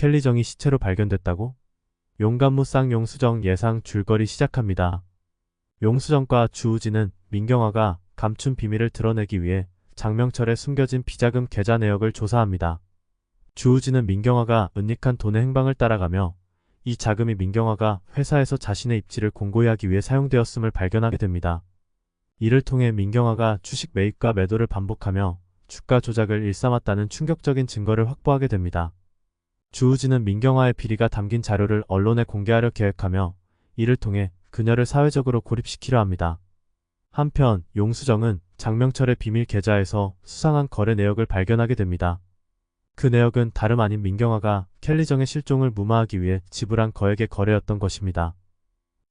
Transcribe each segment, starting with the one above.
켈리정이 시체로 발견됐다고? 용감무쌍 용수정 예상 줄거리 시작합니다. 용수정과 주우진은 민경화가 감춘 비밀을 드러내기 위해 장명철의 숨겨진 비자금 계좌 내역을 조사합니다. 주우진은 민경화가 은닉한 돈의 행방을 따라가며 이 자금이 민경화가 회사에서 자신의 입지를 공고히 하기 위해 사용되었음을 발견하게 됩니다. 이를 통해 민경화가 주식 매입과 매도를 반복하며 주가 조작을 일삼았다는 충격적인 증거를 확보하게 됩니다. 주우진은 민경화의 비리가 담긴 자료를 언론에 공개하려 계획하며 이를 통해 그녀를 사회적으로 고립시키려 합니다. 한편 용수정은 장명철의 비밀 계좌에서 수상한 거래 내역을 발견하게 됩니다. 그 내역은 다름 아닌 민경화가 켈리정의 실종을 무마하기 위해 지불한 거액의 거래였던 것입니다.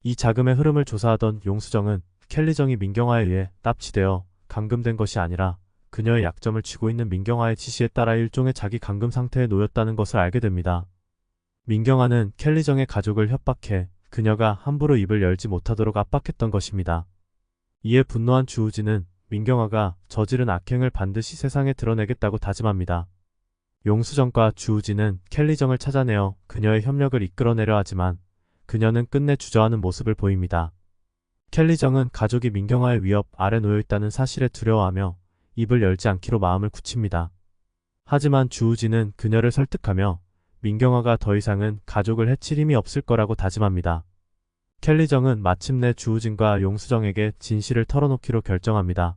이 자금의 흐름을 조사하던 용수정은 켈리정이 민경화에 의해 납치되어 감금된 것이 아니라 그녀의 약점을 쥐고 있는 민경화의 지시에 따라 일종의 자기 감금 상태에 놓였다는 것을 알게 됩니다. 민경화는 켈리정의 가족을 협박해 그녀가 함부로 입을 열지 못하도록 압박했던 것입니다. 이에 분노한 주우진은 민경화가 저지른 악행을 반드시 세상에 드러내겠다고 다짐합니다. 용수정과 주우진은 켈리정을 찾아내어 그녀의 협력을 이끌어내려 하지만 그녀는 끝내 주저하는 모습을 보입니다. 켈리정은 가족이 민경화의 위협 아래 놓여있다는 사실에 두려워하며 입을 열지 않기로 마음을 굳힙니다. 하지만 주우진은 그녀를 설득하며 민경화가 더 이상은 가족을 해칠 힘이 없을 거라고 다짐합니다. 켈리정은 마침내 주우진과 용수정에게 진실을 털어놓기로 결정합니다.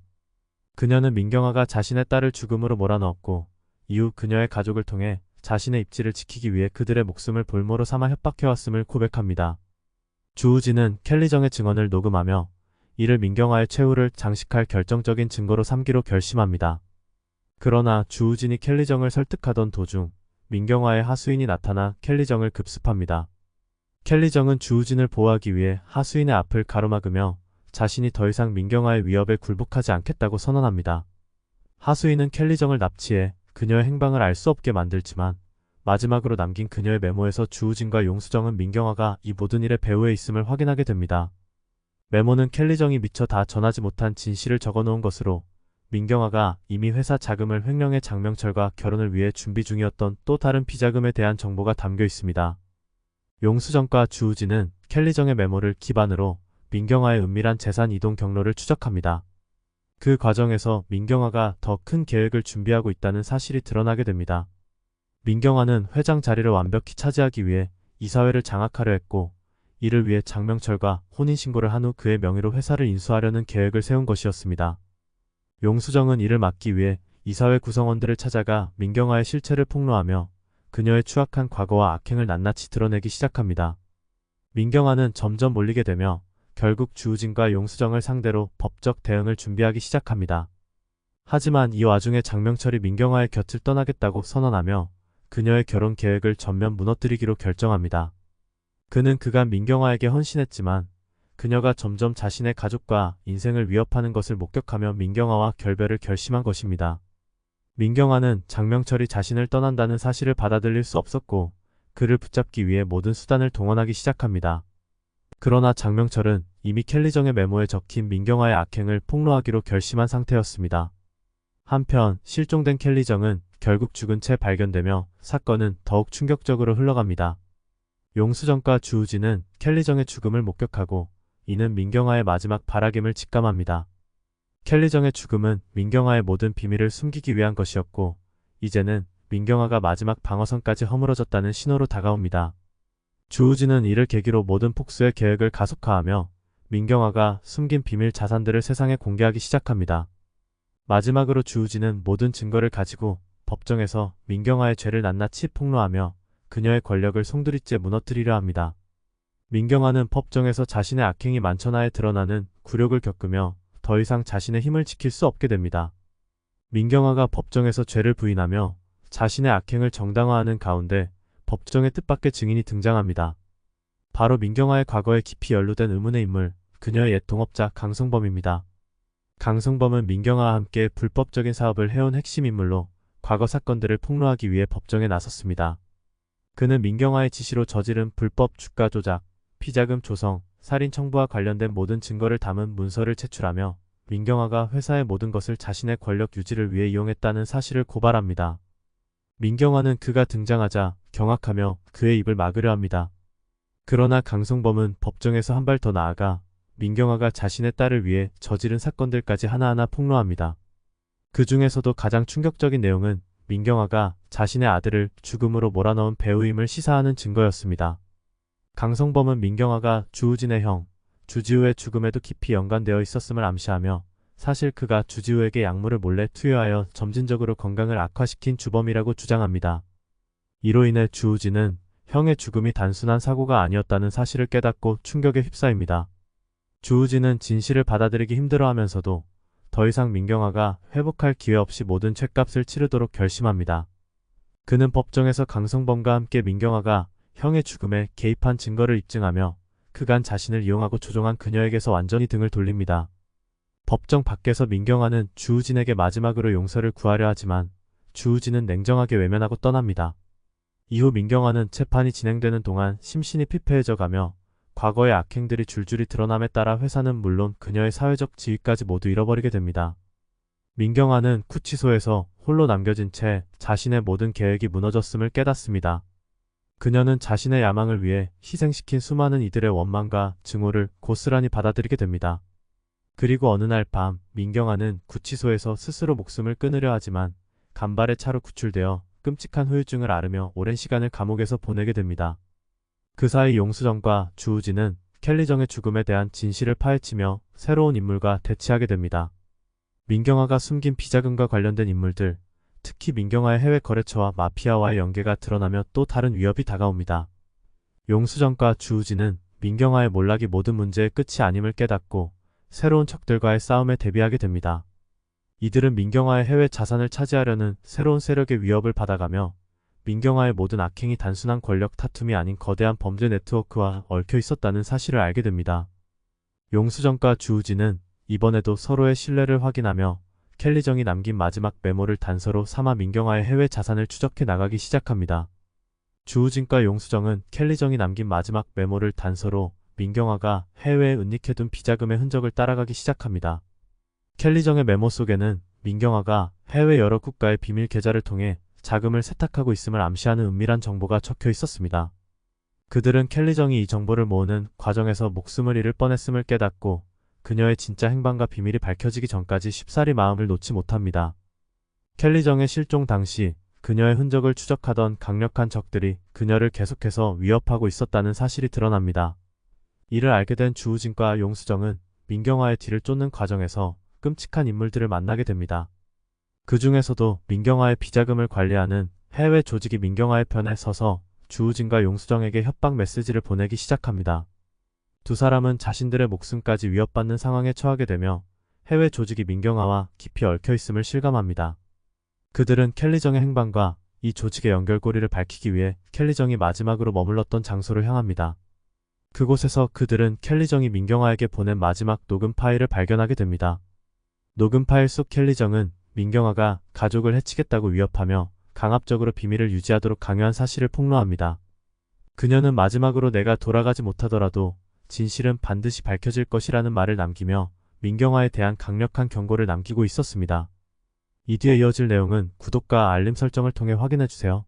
그녀는 민경화가 자신의 딸을 죽음으로 몰아넣었고 이후 그녀의 가족을 통해 자신의 입지를 지키기 위해 그들의 목숨을 볼모로 삼아 협박해왔음을 고백합니다. 주우진은 켈리정의 증언을 녹음하며 이를 민경화의 최후를 장식할 결정적인 증거로 삼기로 결심합니다. 그러나 주우진이 켈리정을 설득하던 도중 민경화의 하수인이 나타나 켈리정을 급습합니다. 켈리정은 주우진을 보호하기 위해 하수인의 앞을 가로막으며 자신이 더 이상 민경화의 위협에 굴복하지 않겠다고 선언합니다. 하수인은 켈리정을 납치해 그녀의 행방을 알 수 없게 만들지만 마지막으로 남긴 그녀의 메모에서 주우진과 용수정은 민경화가 이 모든 일의 배후에 있음을 확인하게 됩니다. 메모는 켈리정이 미처 다 전하지 못한 진실을 적어놓은 것으로 민경화가 이미 회사 자금을 횡령해 장명철과 결혼을 위해 준비 중이었던 또 다른 비자금에 대한 정보가 담겨 있습니다. 용수정과 주우진은 켈리정의 메모를 기반으로 민경화의 은밀한 재산 이동 경로를 추적합니다. 그 과정에서 민경화가 더 큰 계획을 준비하고 있다는 사실이 드러나게 됩니다. 민경화는 회장 자리를 완벽히 차지하기 위해 이사회를 장악하려 했고 이를 위해 장명철과 혼인신고를 한 후 그의 명의로 회사를 인수하려는 계획을 세운 것이었습니다. 용수정은 이를 막기 위해 이사회 구성원들을 찾아가 민경화의 실체를 폭로하며 그녀의 추악한 과거와 악행을 낱낱이 드러내기 시작합니다. 민경화는 점점 몰리게 되며 결국 주우진과 용수정을 상대로 법적 대응을 준비하기 시작합니다. 하지만 이 와중에 장명철이 민경화의 곁을 떠나겠다고 선언하며 그녀의 결혼 계획을 전면 무너뜨리기로 결정합니다. 그는 그간 민경화에게 헌신했지만 그녀가 점점 자신의 가족과 인생을 위협하는 것을 목격하며 민경화와 결별을 결심한 것입니다. 민경화는 장명철이 자신을 떠난다는 사실을 받아들일 수 없었고 그를 붙잡기 위해 모든 수단을 동원하기 시작합니다. 그러나 장명철은 이미 켈리정의 메모에 적힌 민경화의 악행을 폭로하기로 결심한 상태였습니다. 한편 실종된 켈리정은 결국 죽은 채 발견되며 사건은 더욱 충격적으로 흘러갑니다. 용수정과 주우진은 켈리정의 죽음을 목격하고 이는 민경화의 마지막 발악임을 직감합니다. 켈리정의 죽음은 민경화의 모든 비밀을 숨기기 위한 것이었고 이제는 민경화가 마지막 방어선까지 허물어졌다는 신호로 다가옵니다. 주우진은 이를 계기로 모든 폭수의 계획을 가속화하며 민경화가 숨긴 비밀 자산들을 세상에 공개하기 시작합니다. 마지막으로 주우진은 모든 증거를 가지고 법정에서 민경화의 죄를 낱낱이 폭로하며 그녀의 권력을 송두리째 무너뜨리려 합니다. 민경화는 법정에서 자신의 악행이 만천하에 드러나는 굴욕을 겪으며 더 이상 자신의 힘을 지킬 수 없게 됩니다. 민경화가 법정에서 죄를 부인하며 자신의 악행을 정당화하는 가운데 법정의 뜻밖의 증인이 등장합니다. 바로 민경화의 과거에 깊이 연루된 의문의 인물, 그녀의 옛 동업자 강성범입니다. 강성범은 민경화와 함께 불법적인 사업을 해온 핵심 인물로 과거 사건들을 폭로하기 위해 법정에 나섰습니다. 그는 민경화의 지시로 저지른 불법 주가 조작, 피자금 조성, 살인 청부와 관련된 모든 증거를 담은 문서를 제출하며 민경화가 회사의 모든 것을 자신의 권력 유지를 위해 이용했다는 사실을 고발합니다. 민경화는 그가 등장하자 경악하며 그의 입을 막으려 합니다. 그러나 강성범은 법정에서 한 발 더 나아가 민경화가 자신의 딸을 위해 저지른 사건들까지 하나하나 폭로합니다. 그 중에서도 가장 충격적인 내용은 민경화가 자신의 아들을 죽음으로 몰아넣은 배우임을 시사하는 증거였습니다. 강성범은 민경화가 주우진의 형, 주지우의 죽음에도 깊이 연관되어 있었음을 암시하며 사실 그가 주지우에게 약물을 몰래 투여하여 점진적으로 건강을 악화시킨 주범이라고 주장합니다. 이로 인해 주우진은 형의 죽음이 단순한 사고가 아니었다는 사실을 깨닫고 충격에 휩싸입니다. 주우진은 진실을 받아들이기 힘들어하면서도 더 이상 민경화가 회복할 기회 없이 모든 죗값을 치르도록 결심합니다. 그는 법정에서 강성범과 함께 민경화가 형의 죽음에 개입한 증거를 입증하며 그간 자신을 이용하고 조종한 그녀에게서 완전히 등을 돌립니다. 법정 밖에서 민경화는 주우진에게 마지막으로 용서를 구하려 하지만 주우진은 냉정하게 외면하고 떠납니다. 이후 민경화는 재판이 진행되는 동안 심신이 피폐해져 가며 과거의 악행들이 줄줄이 드러남에 따라 회사는 물론 그녀의 사회적 지위까지 모두 잃어버리게 됩니다. 민경화는 구치소에서 홀로 남겨진 채 자신의 모든 계획이 무너졌음을 깨닫습니다. 그녀는 자신의 야망을 위해 희생시킨 수많은 이들의 원망과 증오를 고스란히 받아들이게 됩니다. 그리고 어느 날 밤 민경화는 구치소에서 스스로 목숨을 끊으려 하지만 간발의 차로 구출되어 끔찍한 후유증을 앓으며 오랜 시간을 감옥에서 보내게 됩니다. 그 사이 용수정과 주우진은 켈리정의 죽음에 대한 진실을 파헤치며 새로운 인물과 대치하게 됩니다. 민경화가 숨긴 비자금과 관련된 인물들, 특히 민경화의 해외 거래처와 마피아와의 연계가 드러나며 또 다른 위협이 다가옵니다. 용수정과 주우진은 민경화의 몰락이 모든 문제의 끝이 아님을 깨닫고 새로운 적들과의 싸움에 대비하게 됩니다. 이들은 민경화의 해외 자산을 차지하려는 새로운 세력의 위협을 받아가며 민경화의 모든 악행이 단순한 권력 다툼이 아닌 거대한 범죄 네트워크와 얽혀 있었다는 사실을 알게 됩니다. 용수정과 주우진은 이번에도 서로의 신뢰를 확인하며 켈리정이 남긴 마지막 메모를 단서로 삼아 민경화의 해외 자산을 추적해 나가기 시작합니다. 주우진과 용수정은 켈리정이 남긴 마지막 메모를 단서로 민경화가 해외에 은닉해둔 비자금의 흔적을 따라가기 시작합니다. 켈리정의 메모 속에는 민경화가 해외 여러 국가의 비밀 계좌를 통해 자금을 세탁하고 있음을 암시하는 은밀한 정보가 적혀 있었습니다. 그들은 켈리정이 이 정보를 모으는 과정에서 목숨을 잃을 뻔했음을 깨닫고 그녀의 진짜 행방과 비밀이 밝혀지기 전까지 쉽사리 마음을 놓지 못합니다. 켈리정의 실종 당시 그녀의 흔적을 추적하던 강력한 적들이 그녀를 계속해서 위협하고 있었다는 사실이 드러납니다. 이를 알게 된 주우진과 용수정은 민경화의 뒤를 쫓는 과정에서 끔찍한 인물들을 만나게 됩니다. 그 중에서도 민경화의 비자금을 관리하는 해외 조직이 민경화의 편에 서서 주우진과 용수정에게 협박 메시지를 보내기 시작합니다. 두 사람은 자신들의 목숨까지 위협받는 상황에 처하게 되며 해외 조직이 민경화와 깊이 얽혀 있음을 실감합니다. 그들은 켈리정의 행방과 이 조직의 연결고리를 밝히기 위해 켈리정이 마지막으로 머물렀던 장소를 향합니다. 그곳에서 그들은 켈리정이 민경화에게 보낸 마지막 녹음 파일을 발견하게 됩니다. 녹음 파일 속 켈리정은 민경화가 가족을 해치겠다고 위협하며 강압적으로 비밀을 유지하도록 강요한 사실을 폭로합니다. 그녀는 마지막으로 내가 돌아가지 못하더라도 진실은 반드시 밝혀질 것이라는 말을 남기며 민경화에 대한 강력한 경고를 남기고 있었습니다. 이 뒤에 이어질 내용은 구독과 알림 설정을 통해 확인해주세요.